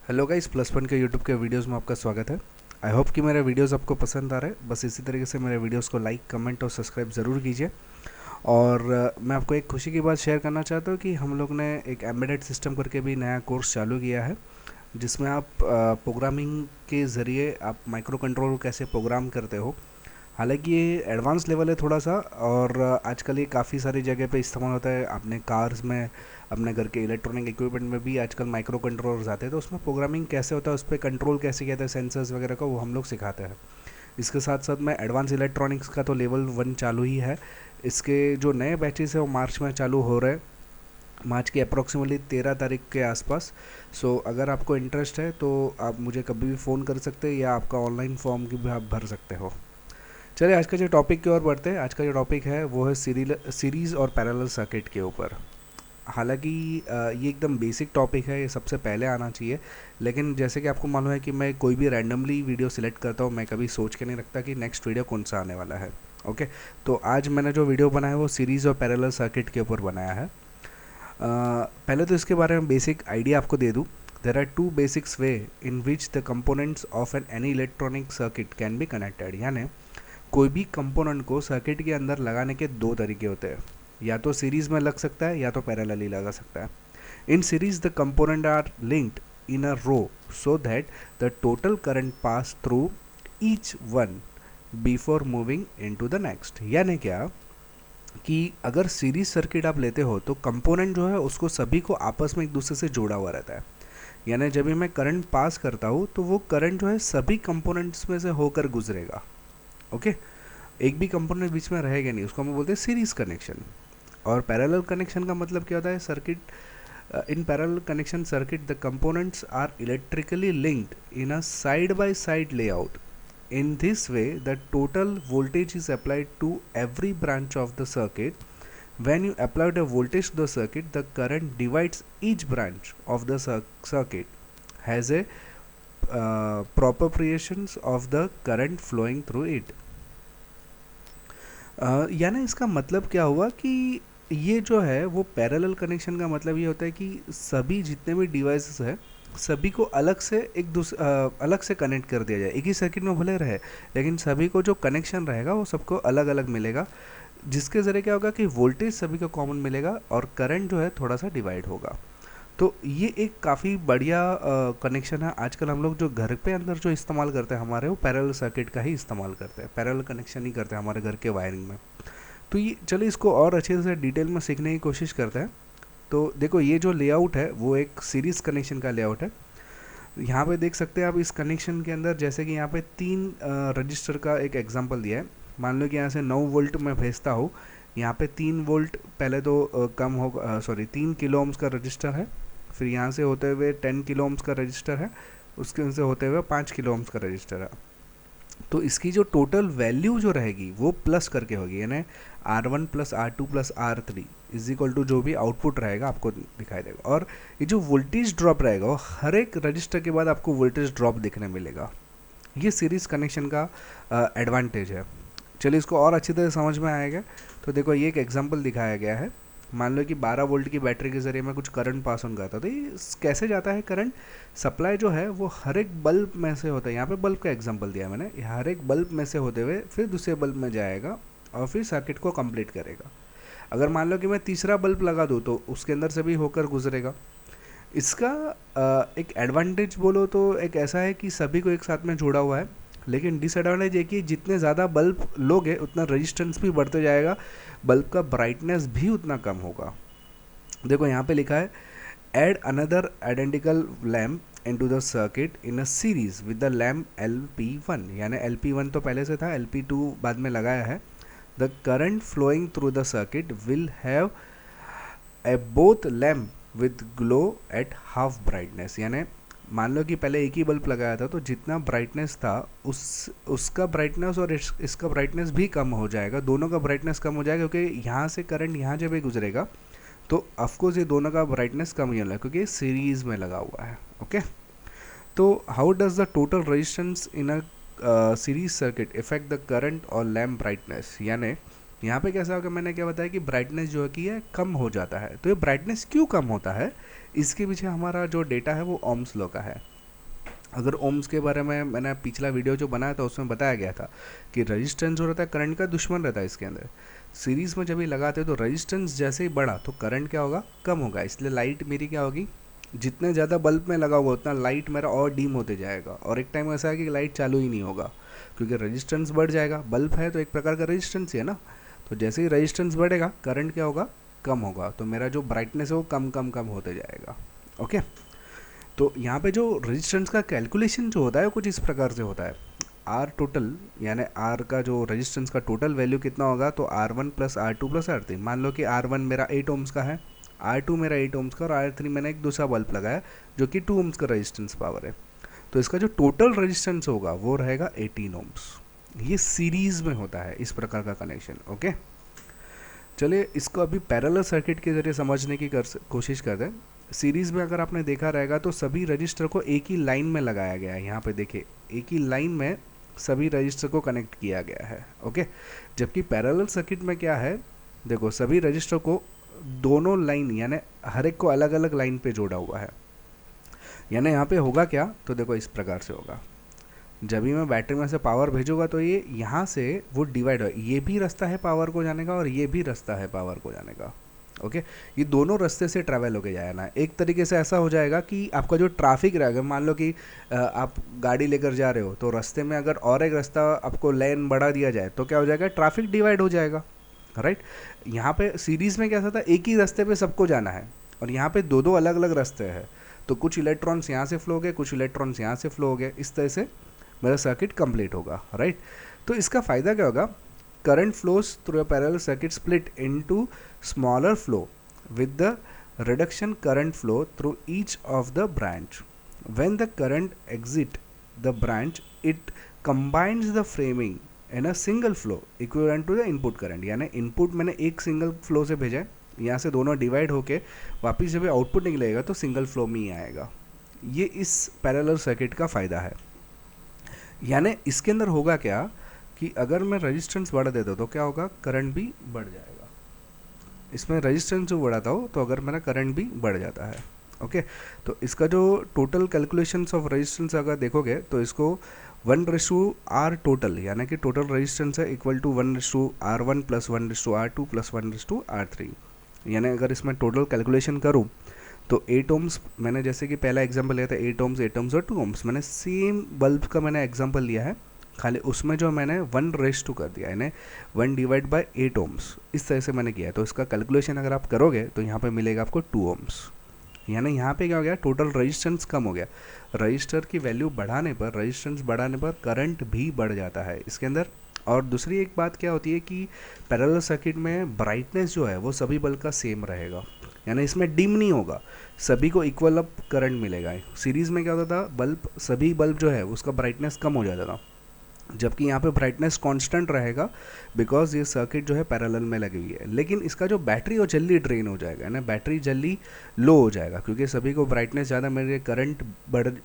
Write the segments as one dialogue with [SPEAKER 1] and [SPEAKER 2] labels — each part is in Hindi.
[SPEAKER 1] हेलो गाइस, प्लस वन के यूट्यूब के वीडियोस में आपका स्वागत है। आई होप कि मेरे वीडियोस आपको पसंद आ रहे हैं। बस इसी तरीके से मेरे वीडियोस को लाइक, कमेंट और सब्सक्राइब ज़रूर कीजिए। और मैं आपको एक खुशी की बात शेयर करना चाहता हूँ कि हम लोग ने एक एम्बेडेड सिस्टम करके भी नया कोर्स चालू किया है, जिसमें आप प्रोग्रामिंग के ज़रिए आप माइक्रो कंट्रोलर कैसे प्रोग्राम करते हो। हालांकि ये एडवांस लेवल है थोड़ा सा, और आजकल ये काफ़ी सारी जगह पे इस्तेमाल होता है। अपने कार्स में, अपने घर के इलेक्ट्रॉनिक इक्विपमेंट में भी आजकल माइक्रो कंट्रोलर्स आते हैं, तो उसमें प्रोग्रामिंग कैसे होता है, उस पर कंट्रोल कैसे किया जाता है, सेंसर्स वगैरह का, वो हम लोग सिखाते हैं। इसके साथ साथ में एडवांस इलेक्ट्रॉनिक्स का तो लेवल 1 चालू ही है। इसके जो नए बैचेस है वो मार्च में चालू हो रहे हैं, मार्च की अप्रॉक्सीमेटली 13 तारीख के आसपास। सो अगर आपको इंटरेस्ट है तो आप मुझे कभी भी फ़ोन कर सकते हैं, या आपका ऑनलाइन फॉर्म भी आप भर सकते हो। चलिए आज का जो टॉपिक की ओर बढ़ते हैं। आज का जो टॉपिक है वो है सीरीज़ और पैरेलल सर्किट के ऊपर। हालांकि ये एकदम बेसिक टॉपिक है, ये सबसे पहले आना चाहिए। लेकिन जैसे कि आपको मालूम है कि मैं कोई भी रैंडमली वीडियो सिलेक्ट करता हूँ, मैं कभी सोच के नहीं रखता कि नेक्स्ट वीडियो कौन सा आने वाला है। ओके, तो आज मैंने जो वीडियो बनाया है वो सीरीज़ और पैरेलल सर्किट के ऊपर बनाया है। पहले तो इसके बारे में बेसिक आइडिया आपको दे दूँ। There are two basics way in which the components of an any electronic circuit can be connected. यानी कोई भी कंपोनेंट को सर्किट के अंदर लगाने के दो तरीके होते हैं, या तो सीरीज में लग सकता है या तो पैरेलली लगा सकता है। In series the component are linked in a row so that the total current pass through each one before moving into the next. यानी क्या कि अगर सीरीज सर्किट आप लेते हो तो कंपोनेंट जो है उसको सभी को आपस में एक दूसरे से जोड़ा हुआ रहता है। यानी जब भी मैं करंट पास करता हूँ तो वो करंट जो है सभी कंपोनेंट्स में से होकर गुजरेगा। ओके, एक भी कंपोनेंट बीच में रहेगा नहीं, उसको हम बोलते हैं सीरीज कनेक्शन। और पैरेलल कनेक्शन का मतलब क्या होता है? Circuit in parallel connection circuit the components are electrically linked in a side by side layout. In this way, the total voltage is applied to every branch of the circuit. When you apply the voltage to the circuit, the current divides each branch of the circuit, has a proportions of the current flowing through it. यानी इसका मतलब क्या हुआ कि ये जो है वो पैरेलल कनेक्शन का मतलब ये होता है कि सभी जितने भी डिवाइसेस है सभी को अलग से अलग से कनेक्ट कर दिया जाए। एक ही सर्किट में भले रहे, लेकिन सभी को जो कनेक्शन रहेगा वो सबको अलग अलग मिलेगा, जिसके ज़रिए क्या होगा कि वोल्टेज सभी को कॉमन मिलेगा और करंट जो है थोड़ा सा डिवाइड होगा। तो ये एक काफ़ी बढ़िया कनेक्शन है। आजकल हम लोग जो घर पे अंदर जो इस्तेमाल करते हैं हमारे, वो पैरेलल सर्किट का ही इस्तेमाल करते हैं, पैरेलल कनेक्शन ही करते हैं हमारे घर के वायरिंग में। तो ये चलिए इसको और अच्छे से डिटेल में सीखने की कोशिश करते हैं। तो देखो, ये जो लेआउट है वो एक सीरीज़ कनेक्शन का लेआउट है। यहाँ पे देख सकते हैं आप इस कनेक्शन के अंदर, जैसे कि यहाँ पे 3 रजिस्टर का एक एग्जांपल दिया है। मान लो कि यहाँ से 9 वोल्ट मैं भेजता हूँ, यहाँ पे 3 वोल्ट पहले तो कम होगा, सॉरी 3 किलो ओम्स का रजिस्टर है, फिर यहाँ से होते हुए 10 किलो ओम्स का रजिस्टर है, उसके से होते हुए 5 किलो ओम्स का रजिस्टर है। तो इसकी जो टोटल वैल्यू जो रहेगी वो प्लस करके होगी, यानी R1 plus R2 plus R3 is equal to जो भी आउटपुट रहेगा आपको दिखाई देगा। और ये जो वोल्टेज ड्रॉप रहेगा वो हर एक रजिस्टर के बाद आपको वोल्टेज ड्रॉप दिखने मिलेगा। ये सीरीज कनेक्शन का एडवांटेज है। चलिए इसको और अच्छी तरह समझ में आएगा। तो देखो, ये एक एग्जांपल दिखाया गया है। मान लो कि 12 वोल्ट की बैटरी के ज़रिए मैं कुछ करंट पास ऑन करता, तो ये कैसे जाता है करंट? सप्लाई जो है वो हर एक बल्ब में से होता है। यहाँ पे बल्ब का एग्जांपल दिया है मैंने, हर एक बल्ब में से होते हुए फिर दूसरे बल्ब में जाएगा और फिर सर्किट को कंप्लीट करेगा। अगर मान लो कि मैं तीसरा बल्ब लगा दूँ तो उसके अंदर से भी होकर गुजरेगा। इसका एक एडवांटेज बोलो तो एक ऐसा है कि सभी को एक साथ में जोड़ा हुआ है, लेकिन डिसएडवांटेज ये कि जितने ज़्यादा बल्ब लोगे उतना रेजिस्टेंस भी बढ़ते जाएगा, बल्ब का ब्राइटनेस भी उतना कम होगा। देखो यहाँ पे लिखा है, add another identical lamp into the circuit in a series with the lamp LP1। यानी LP1 तो पहले से था, LP2 बाद में लगाया है। The current flowing through the circuit will have a both lamp with glow at half brightness. यानी मान लो कि पहले एक ही बल्ब लगाया था, तो जितना ब्राइटनेस था उसका ब्राइटनेस और इसका ब्राइटनेस भी कम हो जाएगा, दोनों का ब्राइटनेस कम हो जाएगा, क्योंकि यहाँ से करंट यहाँ जब भी गुजरेगा तो ऑफकोर्स ये दोनों का ब्राइटनेस कम ही होगा, क्योंकि ये सीरीज में लगा हुआ है। ओके, तो how does the total resistance in a series circuit effect the current और लैम्प ब्राइटनेस? यानी यहाँ पे कैसा होगा, मैंने क्या बताया कि ब्राइटनेस जो है कि ये कम हो जाता है। तो ये ब्राइटनेस क्यों कम होता है, इसके पीछे हमारा जो डेटा है वो ओम्स लॉ का है। अगर ओम्स के बारे में मैंने पिछला वीडियो जो बनाया था उसमें बताया गया था कि रेजिस्टेंस जो रहता है करंट का दुश्मन रहता है इसके अंदर। सीरीज़ में जब ये लगाते हो तो रेजिस्टेंस जैसे ही बढ़ा तो करंट क्या होगा, कम होगा। इसलिए लाइट मेरी क्या होगी, जितने ज़्यादा बल्ब में लगा होगा उतना लाइट मेरा और डीम होते जाएगा, और एक टाइम ऐसा है कि लाइट चालू ही नहीं होगा क्योंकि रेजिस्टेंस बढ़ जाएगा। बल्ब है तो एक प्रकार का रेजिस्टेंस ही है ना, तो जैसे ही रेजिस्टेंस बढ़ेगा करंट क्या होगा, कम होगा, तो मेरा जो ब्राइटनेस है वो कम कम कम होते जाएगा। ओके, तो यहाँ पे जो रेजिस्टेंस का कैलकुलेशन जो होता है कुछ इस प्रकार से होता है। आर टोटल यानी आर का जो रेजिस्टेंस का टोटल वैल्यू कितना होगा, तो R1 plus R2 plus R3। मान लो कि R1 मेरा 8 ओम्स का है, R2 मेरा 8 ओम्स का, और R3 मैंने एक दूसरा बल्ब लगाया जो कि 2 ओम्स का रेजिस्टेंस पावर है, तो इसका जो टोटल रेजिस्टेंस होगा वो रहेगा 18 ओम्स। ये सीरीज में होता है इस प्रकार का कनेक्शन। ओके, चलिए इसको अभी पैरेलल सर्किट के जरिए समझने की कोशिश करते हैं। सीरीज़ में अगर आपने देखा रहेगा तो सभी रजिस्टर को एक ही लाइन में लगाया गया है। यहाँ पे देखिए एक ही लाइन में सभी रजिस्टर को कनेक्ट किया गया है। ओके, जबकि पैरेलल सर्किट में क्या है, देखो सभी रजिस्टर को दोनों लाइन यानी हर एक को अलग अलग लाइन पे जोड़ा हुआ है। यानी यहाँ पे होगा क्या, तो देखो इस प्रकार से होगा, जब भी मैं बैटरी में से पावर भेजूंगा तो ये यहाँ से वो डिवाइड हो, ये भी रास्ता है पावर को जाने का और ये भी रास्ता है पावर को जाने का। ओके, ये दोनों रास्ते से ट्रैवल होके जाना है। एक तरीके से ऐसा हो जाएगा कि आपका जो ट्रैफिक रहेगा, मान लो कि आप गाड़ी लेकर जा रहे हो तो रास्ते में अगर और एक रास्ता आपको लेन बढ़ा दिया जाए तो क्या हो जाएगा, ट्रैफिक डिवाइड हो जाएगा, राइट। यहाँ पे सीरीज़ में क्या था, एक ही रास्ते पे सबको जाना है, और यहाँ पे दो दो अलग अलग रास्ते हैं, तो कुछ इलेक्ट्रॉन्स यहाँ से फ्लो हो गए, कुछ इलेक्ट्रॉन्स यहाँ से फ्लो हो गए, इस तरह से मेरा सर्किट कंप्लीट होगा, राइट। तो इसका फ़ायदा क्या होगा, current flows through a parallel circuit split into smaller flow with the reduction current flow through each of the branch. When the current exit the branch, it combines the framing in a single flow equivalent to the input current. यानी इनपुट मैंने एक सिंगल फ्लो से भेजा है, यहाँ से दोनों डिवाइड होके वापस जब आउटपुट निकलेगा तो सिंगल फ्लो में ही आएगा। ये इस पैरेलल सर्किट का फ़ायदा है। यानी इसके अंदर होगा क्या कि अगर मैं रेजिस्टेंस बढ़ा देता हूँ तो क्या होगा, करंट भी बढ़ जाएगा। इसमें रेजिस्टेंस जो बढ़ाता हूँ तो अगर मेरा करंट भी बढ़ जाता है। ओके, तो इसका जो टोटल कैलकुलेशंस ऑफ रेजिस्टेंस अगर देखोगे तो इसको 1:R टोटल यानी कि टोटल रेजिस्टेंस है equal to 1:R1 plus 1:R2 plus 1:R3। यानी अगर इसमें टोटल कैलकुलेशन करूँ तो 8 ओम्स, मैंने जैसे कि पहला एग्जांपल लिया था 8 ओम्स 8 ओम्स और 2 ओम्स, मैंने सेम बल्ब का मैंने एग्जांपल लिया है, खाली उसमें जो मैंने 1:2 कर दिया, यानी 1 डिवाइड बाई 8 ओम्स, इस तरह से मैंने किया है। तो इसका कैलकुलेशन अगर आप करोगे तो यहाँ पे मिलेगा आपको 2 ओम्स। यानी यहाँ पे क्या हो गया, टोटल रेजिस्टेंस कम हो गया। रजिस्टर की वैल्यू बढ़ाने पर, रेजिस्टेंस बढ़ाने पर करंट भी बढ़ जाता है इसके अंदर। और दूसरी एक बात क्या होती है कि पैरेलल सर्किट में ब्राइटनेस जो है वो सभी बल्ब का सेम रहेगा, यानी इसमें डिम नहीं होगा, सभी को इक्वल अप करंट मिलेगा। सीरीज़ में क्या होता था, बल्ब सभी बल्ब जो है उसका ब्राइटनेस कम हो जाता था, जबकि यहाँ पे ब्राइटनेस कांस्टेंट रहेगा बिकॉज ये सर्किट जो है पैरेलल में लगी हुई है। लेकिन इसका जो बैटरी वो जल्दी ड्रेन हो जाएगा ना, बैटरी जल्दी लो हो जाएगा क्योंकि सभी को ब्राइटनेस ज़्यादा मेरे करंट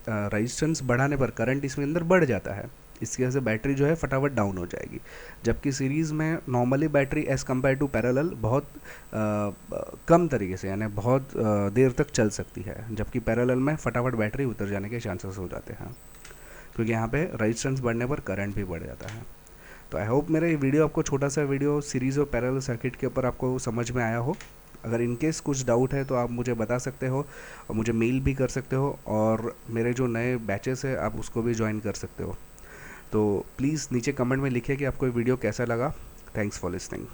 [SPEAKER 1] रेजिस्टेंस बढ़ाने पर करंट इसमें अंदर बढ़ जाता है, इसकी वजह से बैटरी जो है फटाफट डाउन हो जाएगी। जबकि सीरीज़ में normally battery as compare to parallel बहुत कम तरीके से यानी बहुत देर तक चल सकती है, जबकि पैरेलल में फटाफट बैटरी उतर जाने के चांसेस हो जाते हैं क्योंकि यहाँ पे रेजिस्टेंस बढ़ने पर करंट भी बढ़ जाता है। तो आई होप मेरा ये वीडियो आपको, छोटा सा वीडियो सीरीज़ और पैरेलल सर्किट के ऊपर आपको समझ में आया हो। अगर इनकेस कुछ डाउट है तो आप मुझे बता सकते हो और मुझे मेल भी कर सकते हो, और मेरे जो नए बैचेस है आप उसको भी ज्वाइन कर सकते हो। तो प्लीज़ नीचे कमेंट में लिखिए कि आपको ये वीडियो कैसा लगा। Thanks for listening.